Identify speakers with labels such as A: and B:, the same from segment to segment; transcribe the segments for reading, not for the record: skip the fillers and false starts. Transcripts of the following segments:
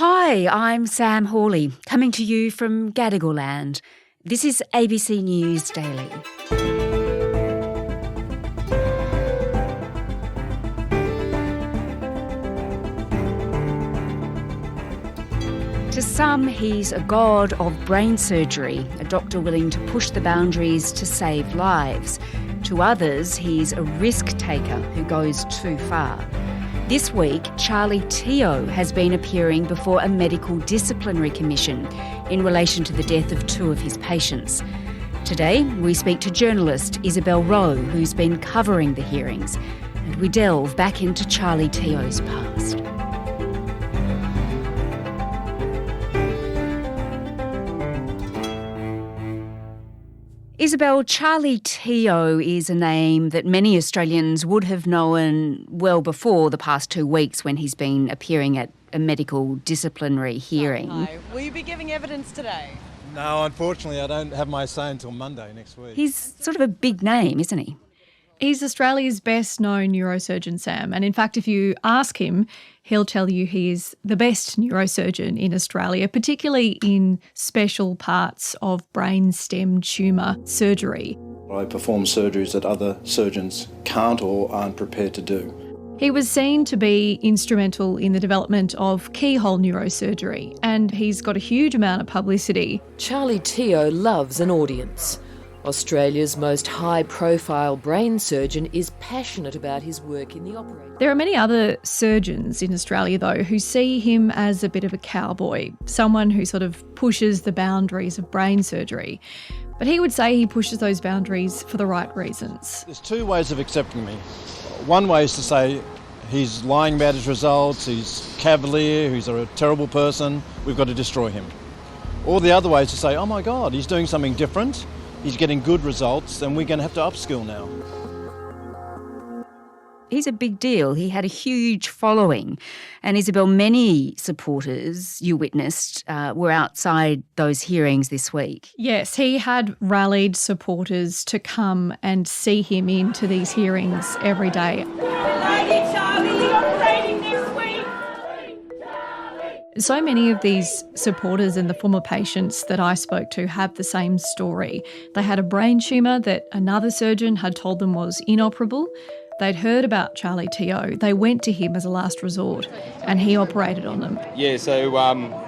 A: Hi, I'm Sam Hawley, coming to you from Gadigal land. This is ABC News Daily. To some, he's a god of brain surgery, a doctor willing to push the boundaries to save lives. To others, he's a risk taker who goes too far. This week, Charlie Teo has been appearing before a medical disciplinary commission in relation to the death of two of his patients. Today, we speak to journalist Isobel Roe, who's been covering the hearings, and we delve back into Charlie Teo's past. Isobel, Charlie Teo is a name that many Australians would have known well before the past 2 weeks when he's been appearing at a medical disciplinary hearing.
B: Hi. Will you be giving evidence today?
C: No, unfortunately I don't have my say until Monday next week.
A: He's sort of a big name, isn't he?
D: He's Australia's best known neurosurgeon, Sam. And in fact, if you ask him, he'll tell you he is the best neurosurgeon in Australia, particularly in special parts of brain stem tumour surgery.
E: I perform surgeries that other surgeons can't or aren't prepared to do.
D: He was seen to be instrumental in the development of keyhole neurosurgery, and he's got a huge amount of publicity.
F: Charlie Teo loves an audience. Australia's most high-profile brain surgeon is passionate about his work in the operating.
D: There are many other surgeons in Australia, though, who see him as a bit of a cowboy, someone who sort of pushes the boundaries of brain surgery. But he would say he pushes those boundaries for the right reasons.
C: There's two ways of accepting me. One way is to say he's lying about his results, he's cavalier, he's a terrible person, we've got to destroy him. Or the other way is to say, oh my God, he's doing something different, he's getting good results, and we're going to have to upskill now.
A: He's a big deal. He had a huge following. And Isobel, many supporters you witnessed were outside those hearings this week.
D: Yes, he had rallied supporters to come and see him into these hearings every day.
G: Lady Charlie, operating this week.
D: So many of these supporters and the former patients that I spoke to have the same story. They had a brain tumour that another surgeon had told them was inoperable. They'd heard about Charlie Teo. They went to him as a last resort and he operated on them.
H: Yeah, so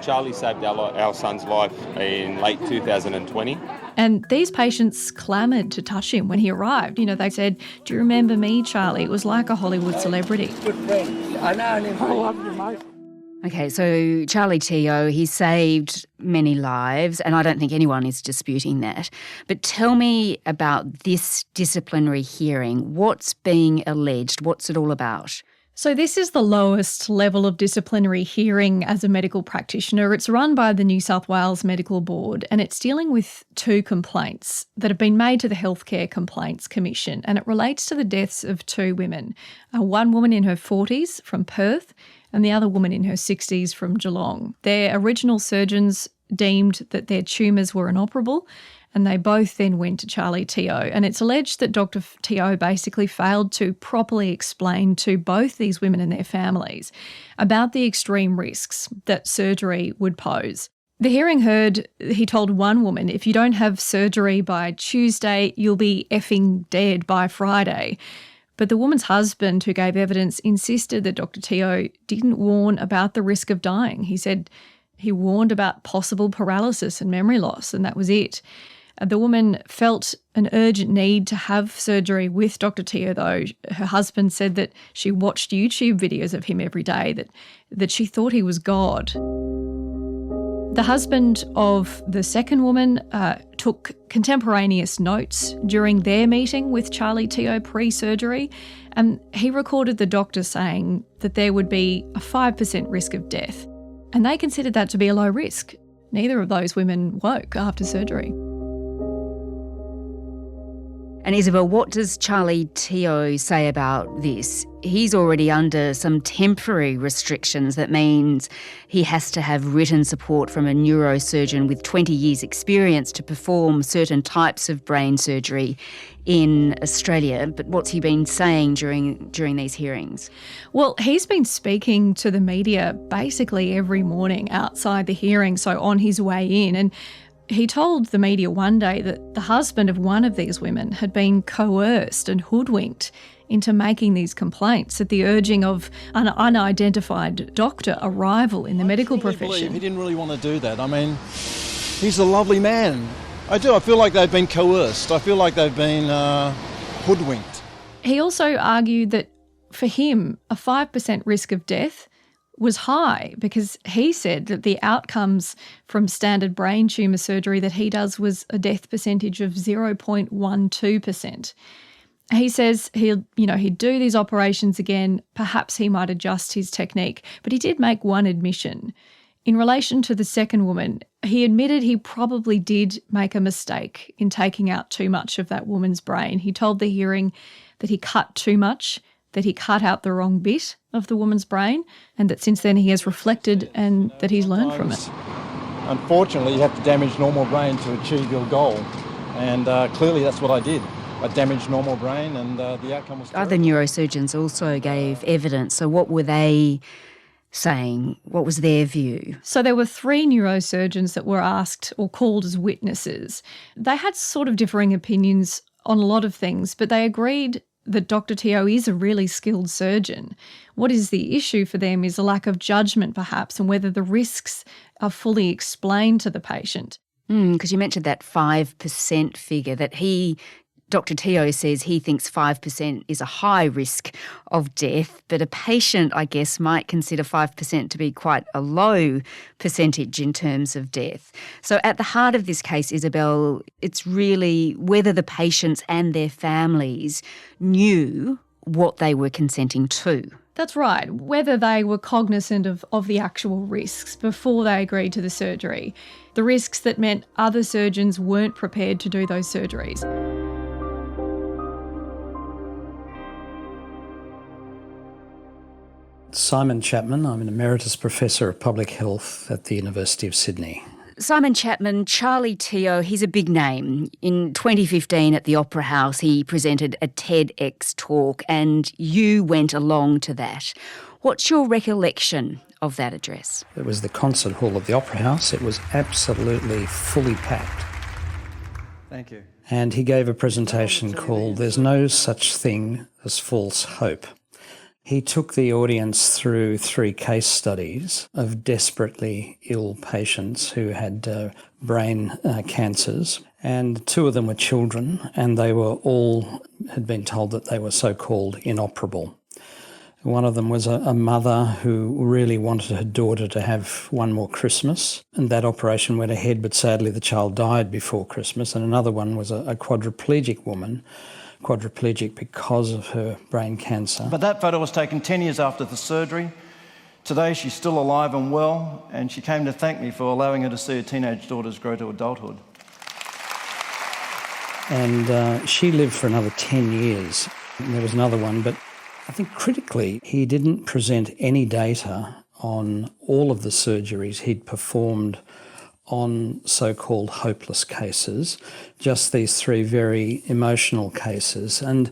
H: Charlie saved our son's life in late 2020.
D: And these patients clamoured to touch him when he arrived. You know, they said, "Do you remember me, Charlie?" It was like a Hollywood celebrity.
G: Good friends. I know him. I love you, mate.
A: Okay, so Charlie Teo, he saved many lives, and I don't think anyone is disputing that. But tell me about this disciplinary hearing. What's being alleged? What's it all about?
D: So this is the lowest level of disciplinary hearing as a medical practitioner. It's run by the New South Wales Medical Board, and it's dealing with two complaints that have been made to the Healthcare Complaints Commission, and it relates to the deaths of two women. One woman in her 40s from Perth and the other woman in her 60s from Geelong. Their original surgeons deemed that their tumours were inoperable, and they both then went to Charlie Teo. And it's alleged that Dr. Teo basically failed to properly explain to both these women and their families about the extreme risks that surgery would pose. The hearing heard, he told one woman, if you don't have surgery by Tuesday, you'll be effing dead by Friday. But the woman's husband, who gave evidence, insisted that Dr. Teo didn't warn about the risk of dying. He said he warned about possible paralysis and memory loss, and that was it. The woman felt an urgent need to have surgery with Dr. Teo, though. Her husband said that she watched YouTube videos of him every day, that she thought he was God. The husband of the second woman took contemporaneous notes during their meeting with Charlie Teo pre-surgery, and he recorded the doctor saying that there would be a 5% risk of death. And they considered that to be a low risk. Neither of those women woke after surgery.
A: And Isobel, what does Charlie Teo say about this? He's already under some temporary restrictions. That means he has to have written support from a neurosurgeon with 20 years' experience to perform certain types of brain surgery in Australia. But what's he been saying during these hearings?
D: Well, he's been speaking to the media basically every morning outside the hearing, so on his way in. And he told the media one day that the husband of one of these women had been coerced and hoodwinked into making these complaints at the urging of an unidentified doctor, a rival in the medical profession.
C: He didn't really want to do that. I mean, he's a lovely man. I do. I feel like they've been coerced. I feel like they've been hoodwinked.
D: He also argued that for him, a 5% risk of death was high because he said that the outcomes from standard brain tumour surgery that he does was a death percentage of 0.12%. He says he'd do these operations again, perhaps he might adjust his technique, but he did make one admission. In relation to the second woman, he admitted he probably did make a mistake in taking out too much of that woman's brain. He told the hearing that he cut too much, that he cut out the wrong bit of the woman's brain, and that since then he has reflected and that he's learned from it.
C: Unfortunately, you have to damage normal brain to achieve your goal, and clearly that's what I did. I damaged normal brain, and the outcome was terrible.
A: Other neurosurgeons also gave evidence. So what were they saying? What was their view?
D: So there were 3 neurosurgeons that were asked or called as witnesses. They had sort of differing opinions on a lot of things, but they agreed that Dr. Teo is a really skilled surgeon. What is the issue for them is a lack of judgment perhaps, and whether the risks are fully explained to the patient.
A: Because you mentioned that 5% figure that Dr. Teo says he thinks 5% is a high risk of death, but a patient, I guess, might consider 5% to be quite a low percentage in terms of death. So at the heart of this case, Isobel, it's really whether the patients and their families knew what they were consenting to.
D: That's right, whether they were cognisant of the actual risks before they agreed to the surgery, the risks that meant other surgeons weren't prepared to do those surgeries.
I: Simon Chapman. I'm an Emeritus Professor of Public Health at the University of Sydney.
A: Simon Chapman, Charlie Teo, he's a big name. In 2015 at the Opera House, he presented a TEDx talk and you went along to that. What's your recollection of that address?
I: It was the concert hall of the Opera House. It was absolutely fully packed.
C: Thank you.
I: And he gave a presentation called "There's No Such Thing as False Hope." He took the audience through 3 case studies of desperately ill patients who had brain cancers, and 2 of them were children, and they were all had been told that they were so-called inoperable. One of them was a mother who really wanted her daughter to have one more Christmas, and that operation went ahead, but sadly the child died before Christmas. And another one was a quadriplegic woman, quadriplegic because of her brain cancer.
E: But that photo was taken 10 years after the surgery. Today she's still alive and well, and she came to thank me for allowing her to see her teenage daughters grow to adulthood.
I: And she lived for another 10 years. And there was another one, but I think critically he didn't present any data on all of the surgeries he'd performed on so-called hopeless cases, just these 3 very emotional cases. And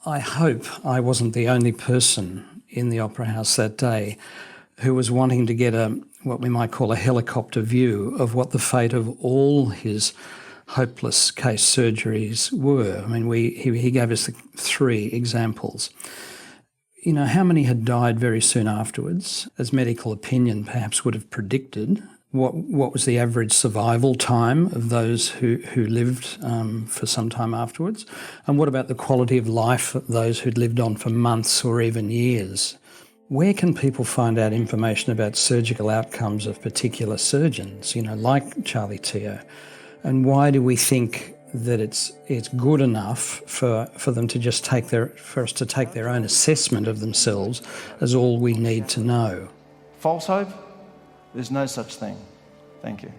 I: I hope I wasn't the only person in the Opera House that day who was wanting to get what we might call a helicopter view of what the fate of all his hopeless case surgeries were. I mean, he gave us 3 examples. You know, how many had died very soon afterwards, as medical opinion perhaps would have predicted? What was the average survival time of those who lived for some time afterwards? And what about the quality of life of those who'd lived on for months or even years? Where can people find out information about surgical outcomes of particular surgeons, like Charlie Teo? And why do we think that it's good enough for them to just for us to take their own assessment of themselves as all we need to know?
E: False hope? There's no such thing. Thank you.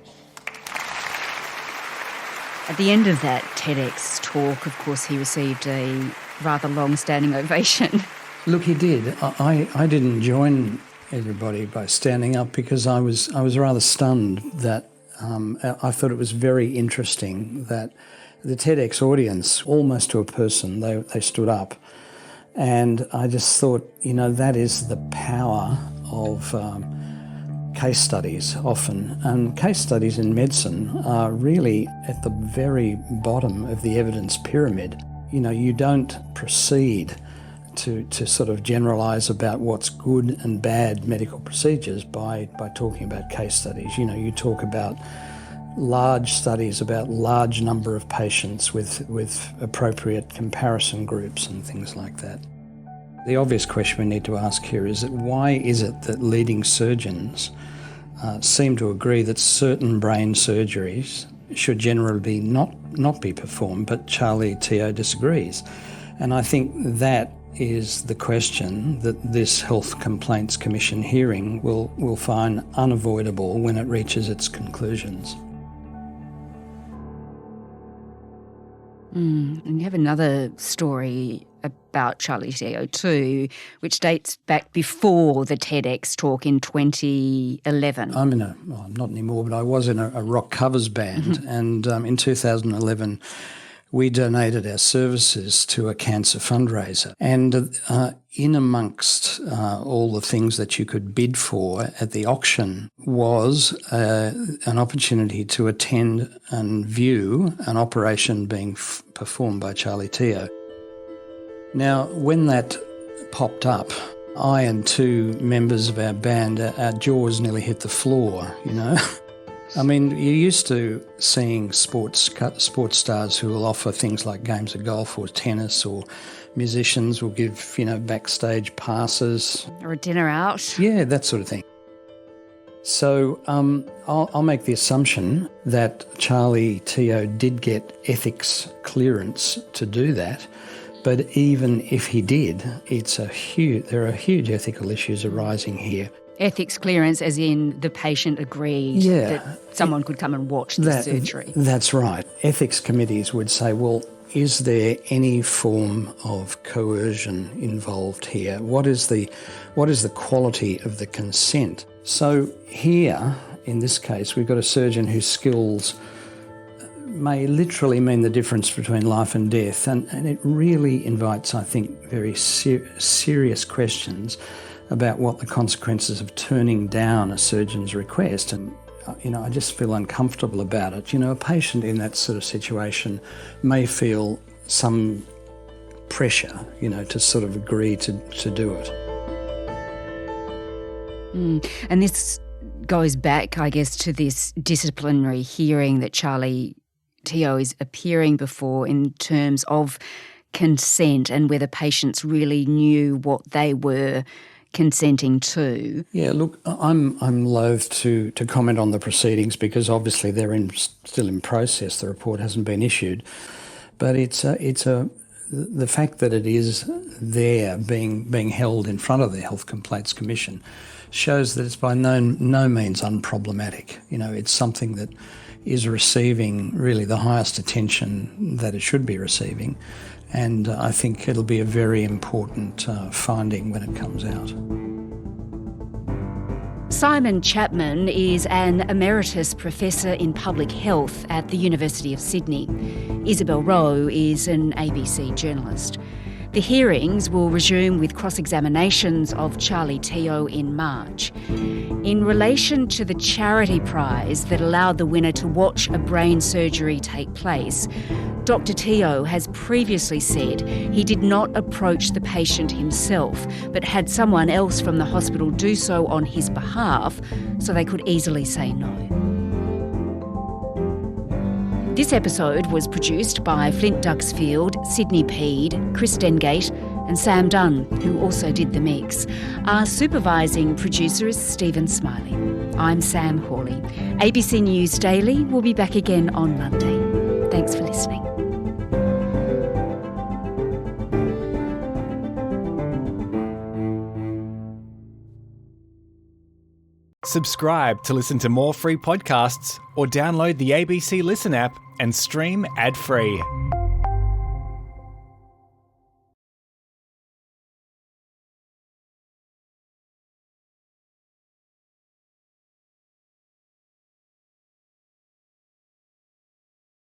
A: At the end of that TEDx talk, of course, he received a rather long-standing ovation.
I: Look, he did. I didn't join everybody by standing up because I was rather stunned that I thought it was very interesting that the TEDx audience, almost to a person, they stood up. And I just thought, that is the power of case studies often. And case studies in medicine are really at the very bottom of the evidence pyramid. You don't proceed to sort of generalise about what's good and bad medical procedures by talking about case studies. You talk about large studies about large number of patients with appropriate comparison groups and things like that. The obvious question we need to ask here is that why is it that leading surgeons seem to agree that certain brain surgeries should generally not be performed, but Charlie Teo disagrees? And I think that is the question that this Health Complaints Commission hearing will find unavoidable when it reaches its conclusions.
A: And you have another story about Charlie Teo too, which dates back before the TEDx talk in 2011.
I: I'm not anymore, but I was in a rock covers band, and in 2011 we donated our services to a cancer fundraiser. And in amongst all the things that you could bid for at the auction was an opportunity to attend and view an operation being performed by Charlie Teo. Now, when that popped up, I and two members of our band, our jaws nearly hit the floor, I mean, you're used to seeing sports stars who will offer things like games of golf or tennis, or musicians will give, backstage passes.
A: Or a dinner out.
I: Yeah, that sort of thing. So I'll make the assumption that Charlie Teo did get ethics clearance to do that. But even if he did, there are huge ethical issues arising here.
A: Ethics clearance as in the patient agreed that someone could come and watch the surgery. That's
I: right. Ethics committees would say, well, is there any form of coercion involved here? What is the quality of the consent? So here, in this case, we've got a surgeon whose skills may literally mean the difference between life and death, and it really invites, I think, very serious questions about what the consequences of turning down a surgeon's request. And, I just feel uncomfortable about it. A patient in that sort of situation may feel some pressure, to sort of agree to do it.
A: And this goes back, I guess, to this disciplinary hearing that Charlie Teo is appearing before in terms of consent and whether patients really knew what they were consenting to.
I: Yeah, look, I'm loath to comment on the proceedings because obviously they're still in process. The report hasn't been issued, but the fact that it is there being held in front of the Health Complaints Commission shows that it's by no means unproblematic. It's something that is receiving really the highest attention that it should be receiving. And I think it'll be a very important finding when it comes out.
A: Simon Chapman is an Emeritus Professor in Public Health at the University of Sydney. Isobel Roe is an ABC journalist. The hearings will resume with cross-examinations of Charlie Teo in March. In relation to the charity prize that allowed the winner to watch a brain surgery take place, Dr. Teo has previously said he did not approach the patient himself, but had someone else from the hospital do so on his behalf so they could easily say no. This episode was produced by Flint Duxfield, Sydney Peed, Chris Dengate and Sam Dunn, who also did the mix. Our supervising producer is Stephen Smiley. I'm Sam Hawley. ABC News Daily will be back again on Monday. Thanks for listening.
J: Subscribe to listen to more free podcasts or download the ABC Listen app and stream ad-free.